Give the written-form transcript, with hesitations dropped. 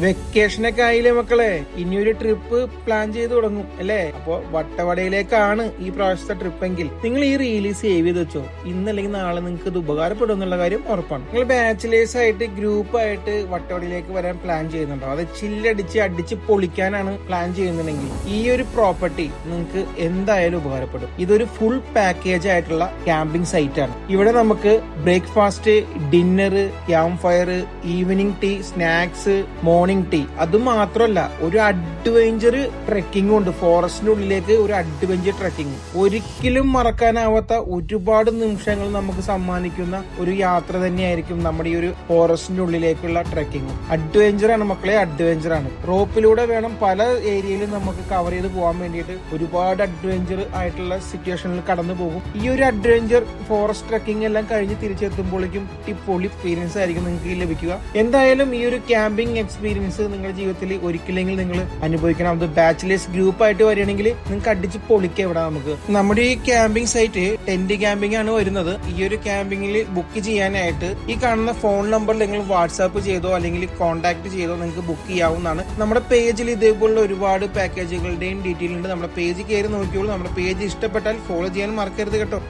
വെക്കേഷനൊക്കെ ആയില്ലേ മക്കളെ, ഇനിയൊരു ട്രിപ്പ് പ്ലാൻ ചെയ്ത് തുടങ്ങും അല്ലേ? അപ്പൊ വട്ടവടയിലേക്കാണ് ഈ പ്രാവശ്യത്തെ ട്രിപ്പ് എങ്കിൽ നിങ്ങൾ ഈ റീല് സേവ് ചെയ്ത് വെച്ചോ. ഇന്നല്ലെങ്കിൽ നാളെ നിങ്ങൾക്ക് ഇത് ഉപകാരപ്പെടും എന്നുള്ള കാര്യം ഉറപ്പാണ്. നിങ്ങൾ ബാച്ചിലേഴ്സ് ആയിട്ട് ഗ്രൂപ്പ് ആയിട്ട് വട്ടവടയിലേക്ക് വരാൻ പ്ലാൻ ചെയ്യുന്നുണ്ടോ? അത് അടിച്ച് പൊളിക്കാനാണ് പ്ലാൻ ചെയ്യുന്നുണ്ടെങ്കിൽ ഈ ഒരു പ്രോപ്പർട്ടി നിങ്ങൾക്ക് എന്തായാലും ഉപകാരപ്പെടും. ഇതൊരു ഫുൾ പാക്കേജ് ആയിട്ടുള്ള ക്യാമ്പിംഗ് സൈറ്റ് ആണ്. ഇവിടെ നമുക്ക് breakfast, dinner, camp fire, evening tea, snacks, morning tea. അത് മാത്രമല്ല ഒരു അഡ്വഞ്ചർ ട്രെക്കിംഗും ഉണ്ട്. ഫോറസ്റ്റിനുള്ളിലേക്ക് ഒരു അഡ്വഞ്ചർ ട്രെക്കിംഗ് ഒരിക്കലും മറക്കാനാവാത്ത ഒരുപാട് നിമിഷങ്ങൾ നമുക്ക് സമ്മാനിക്കുന്ന ഒരു യാത്ര തന്നെയായിരിക്കും നമ്മുടെ ഈ ഒരു ഫോറസ്റ്റിന്റെ ഉള്ളിലേക്കുള്ള ട്രെക്കിംഗ്. അഡ്വഞ്ചർ ആണ് മക്കളെ, അഡ്വഞ്ചർ ആണ്. റോപ്പിലൂടെ വേണം പല ഏരിയയിലും നമുക്ക് കവർ ചെയ്ത് പോകാൻ വേണ്ടിയിട്ട്. ഒരുപാട് അഡ്വഞ്ചർ ആയിട്ടുള്ള സിറ്റുവേഷനിൽ കടന്നു പോകും. ഈ ഒരു അഡ്വഞ്ചർ ഫോറസ്റ്റ് ട്രെക്കിംഗ് എല്ലാം കഴിഞ്ഞ് തിരിച്ചെത്തുമ്പോഴേക്കും പൊളി എക്സ്പീരിയൻസ് ആയിരിക്കും നിങ്ങൾക്ക് ലഭിക്കുക. എന്തായാലും ഈ ഒരു ക്യാമ്പിംഗ് എക്സ്പീരിയൻസ് നിങ്ങളുടെ ജീവിതത്തിൽ ഒരിക്കലെങ്കിൽ നിങ്ങൾ അനുഭവിക്കണം. അത് ബാച്ചിലേഴ്സ് ഗ്രൂപ്പ് ആയിട്ട് വരികയാണെങ്കിൽ നിങ്ങൾക്ക് അടിച്ച് പൊളിക്കാം. ഇവിടെ നമ്മുടെ ഈ ക്യാമ്പിംഗ് സൈറ്റ് ടെന്റ് ക്യാമ്പിംഗ് ആണ് വരുന്നത്. ഈ ഒരു ക്യാമ്പിംഗിൽ ബുക്ക് ചെയ്യാനായിട്ട് ഈ കാണുന്ന ഫോൺ നമ്പറിൽ നിങ്ങൾ വാട്സാപ്പ് ചെയ്തോ അല്ലെങ്കിൽ കോൺടാക്ട് ചെയ്തോ നിങ്ങൾക്ക് ബുക്ക് ചെയ്യാവുന്നതാണ്. നമ്മുടെ പേജിൽ ഇതേപോലുള്ള ഒരുപാട് പാക്കേജുകളുടെയും ഡീറ്റെയിൽ ഉണ്ട്. നമ്മുടെ പേജ് കയറി നോക്കിയോളൂ. നമ്മുടെ പേജ് ഇഷ്ടപ്പെട്ടാൽ ഫോളോ ചെയ്യാൻ മറക്കരുത് കേട്ടോ.